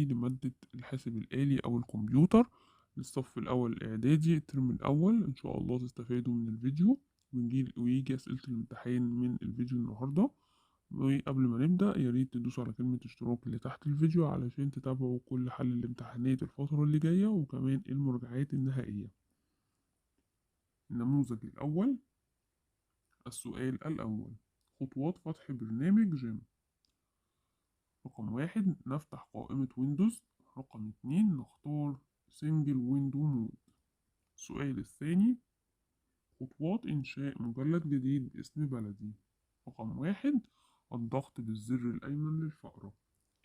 التحضيري لمادة الحاسب الآلي أو الكمبيوتر للصف الأول الإعدادي الترم الأول. إن شاء الله تستفادوا من الفيديو ويجي أسئلة الامتحان من الفيديو النهاردة. وقبل ما نبدأ ياريت تدوسوا على كلمة اشتراك اللي تحت الفيديو علشان تتابعوا كل حل الامتحانات الفترة اللي جاية وكمان المراجعات النهائية. النموذج الأول. السؤال الأول: خطوات فتح برنامج جيم. رقم 1 نفتح قائمة ويندوز. رقم 2 نختار سنجل ويندو مود. السؤال الثاني: خطوات إنشاء مجلد جديد باسم بلدي. رقم 1 الضغط بالزر الأيمن للفأرة.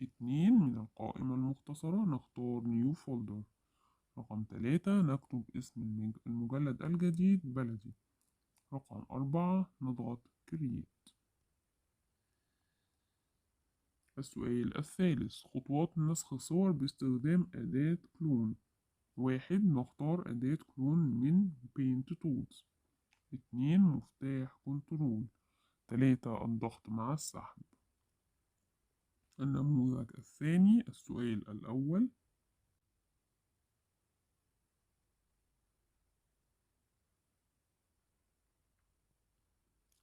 2 من القائمة المختصرة نختار نيو فولدر. رقم 3 نكتب اسم المجلد الجديد بلدي. رقم 4 نضغط كرييت. السؤال الثالث: خطوات نسخ صور باستخدام أداة كلون. 1 نختار أداة كلون من بينت تولز. 2 مفتاح كنترول. 3 الضغط مع السحب. النموذج الثاني. السؤال الأول: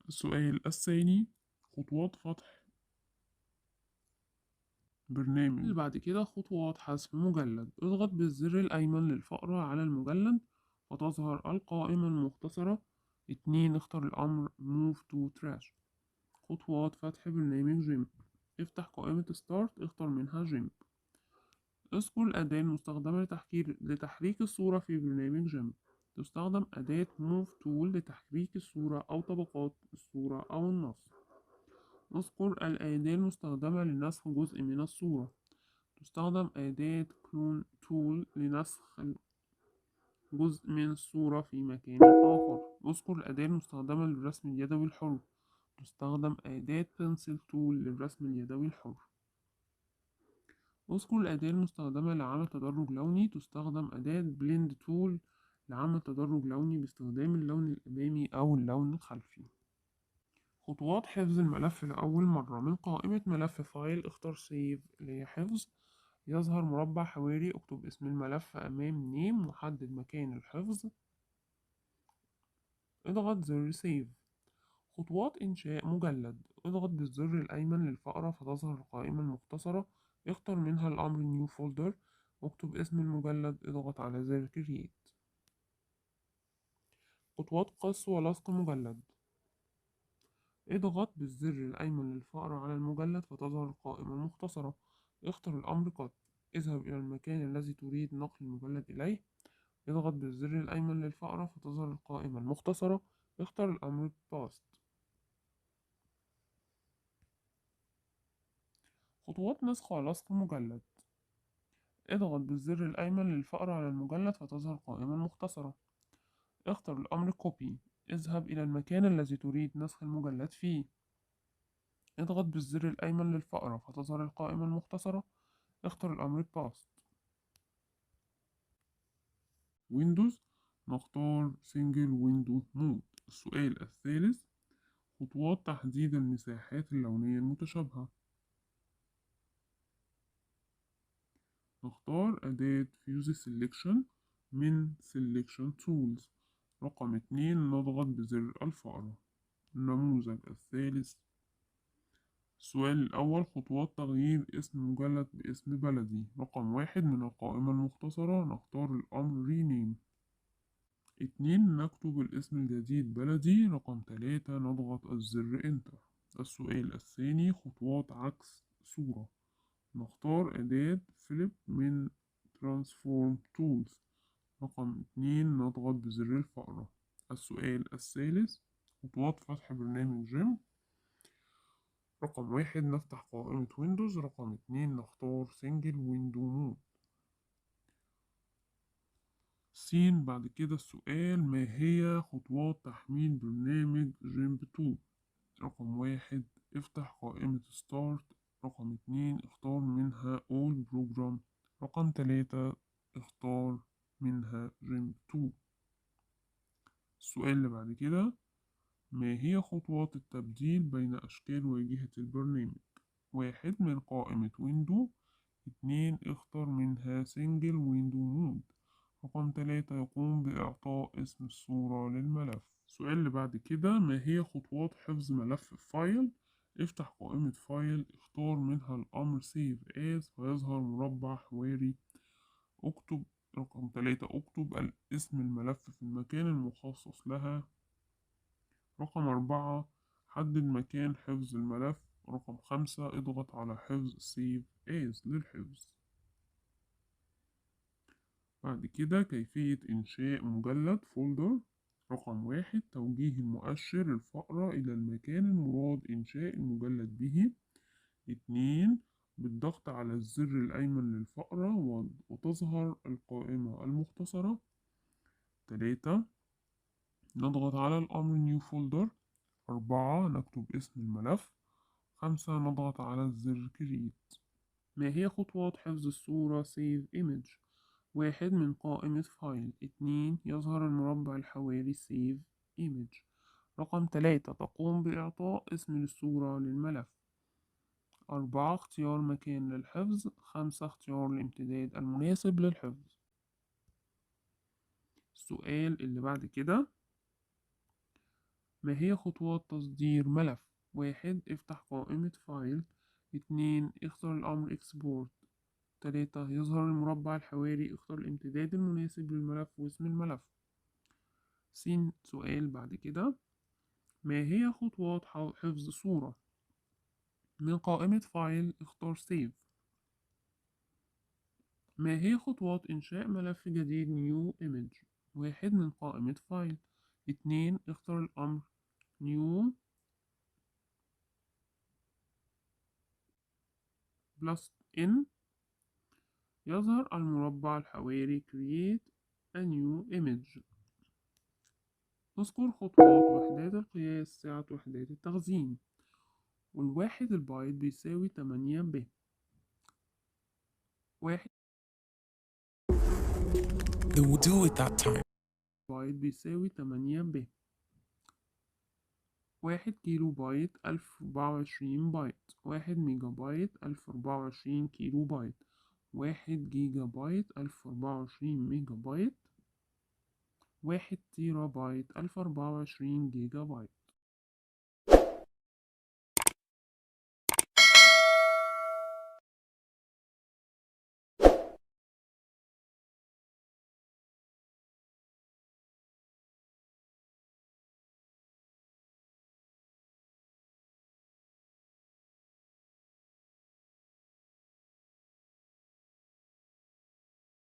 السؤال الثاني: خطوات فتح برنامج. اللي بعد كده خطوات حذف مجلد. اضغط بالزر الأيمن للفأرة على المجلد فتظهر القائمة المختصرة. 2 اختر الأمر Move to Trash. خطوات فتح برنامج جيم. افتح قائمة ستارت اختر منها جيم. اذكر الأداة المستخدمة لتحريك الصورة في برنامج جيم. تستخدم أداة موف تول لتحريك الصورة أو طبقات الصورة أو النص. اذكر الأداة المستخدمة لنسخ جزء من الصورة. تستخدم أداة كلون تول لنسخ جزء من الصورة في مكان آخر. اذكر الأداة المستخدمة للرسم اليدوي الحر. تستخدم أداة بنسل تول للرسم اليدوي الحر. اذكر الأداة المستخدمة لعمل تدرج لوني. تستخدم أداة بليند تول لعمل تدرج لوني باستخدام اللون الأمامي أو اللون الخلفي. خطوات حفظ الملف لأول مرة. من قائمة ملف فايل اختر سيف لحفظ. يظهر مربع حواري. اكتب اسم الملف أمام نيم وحدد مكان الحفظ. اضغط زر سيف. خطوات إنشاء مجلد. اضغط بالزر الأيمن للفأرة فتظهر القائمة المختصرة. اختر منها الأمر نيو فولدر. اكتب اسم المجلد. اضغط على زر كرييت. خطوات قص ولصق مجلد. اضغط بالزر الأيمن للفأرة على المجلد فتظهر القائمة المختصرة. اختر الأمر قط. اذهب إلى المكان الذي تريد نقل المجلد إليه. اضغط بالزر الأيمن للفأرة فتظهر القائمة المختصرة. اختر الأمر باست. خطوات نسخ ولصق مجلد. اضغط بالزر الأيمن للفأرة على المجلد فتظهر القائمة المختصرة. اختر الأمر كوبي. اذهب إلى المكان الذي تريد نسخ المجلد فيه. اضغط بالزر الأيمن للفأرة فتظهر القائمة المختصرة. اختر الأمر باست. ويندوز نختار سنجل ويندو مود. السؤال الثالث: خطوات تحديد المساحات اللونية المتشابهة. نختار أداة Fuse Selection من Selection Tools. رقم 2 نضغط بزر الفأرة. النموذج الثالث. السؤال الأول: خطوات تغيير اسم مجلد باسم بلدي. رقم 1 من القائمة المختصرة نختار الأمر Rename. 2 نكتب الاسم الجديد بلدي. رقم 3 نضغط الزر Enter. السؤال الثاني: خطوات عكس صورة. نختار أداة فليب من Transform Tools. رقم 2 نضغط بزر الفأرة. السؤال الثالث: خطوات فتح برنامج جيم. رقم 1 نفتح قائمة ويندوز. رقم 2 نختار سنجل ويندو مود. بعد كده السؤال: ما هي خطوات تحميل برنامج جيم 2؟ رقم 1 افتح قائمة ستارت. رقم 2 اختار منها All Program. رقم 3 اختار منها جيم 2. السؤال اللي بعد كده: ما هي خطوات التبديل بين أشكال واجهة البرنامج؟ 1 من قائمة ويندو 2 اختر منها سنجل ويندو مود. رقم 3 يقوم بإعطاء اسم الصورة للملف. السؤال اللي بعد كده، ما هي خطوات حفظ ملف فايل؟ افتح قائمة فايل، اختار منها الأمر Save As فيظهر مربع حواري. اكتب رقم 3 اكتب اسم الملف في المكان المخصص لها. رقم 4 حدد مكان حفظ الملف. رقم 5 اضغط على حفظ Save As للحفظ. بعد كده كيفية إنشاء مجلد فولدر. رقم 1 توجيه المؤشر الفأرة إلى المكان المراد إنشاء المجلد به. 2 بالضغط على الزر الأيمن للفأرة وتظهر القائمة المختصرة. 3 نضغط على الأمر New Folder. 4 نكتب اسم الملف. 5 نضغط على الزر Create. ما هي خطوات حفظ الصورة Save Image؟ 1 من قائمة فايل. 2 يظهر المربع الحواري Save Image. رقم 3 تقوم بإعطاء اسم الصورة للملف. 4 اختيار مكان للحفظ. 5 اختيار الامتداد المناسب للحفظ. السؤال اللي بعد كده، ما هي خطوات تصدير ملف؟ 1 افتح قائمة فايل. 2 اختر الأمر Export. 3 يظهر المربع الحواري، اختر الامتداد المناسب للملف واسم الملف. سؤال بعد كده، ما هي خطوات حفظ صورة؟ من قائمة فايل اختار Save. ما هي خطوات إنشاء ملف جديد New Image؟ 1 من قائمة فايل. 2 اختر الأمر New plus N. يظهر المربع الحواري Create a new image. نذكر خطوات وحدات القياس، سعة وحدات التخزين. والواحد البايت بيساوي 8 ب. واحد Do it that time. بايت بيساوي 8 ب. 1 كيلو بايت 1024 بايت. 1 ميجا بايت 1024 كيلو بايت. 1 جيجا بايت 1024 ميجا بايت. 1 تيرا بايت 1024 جيجا بايت.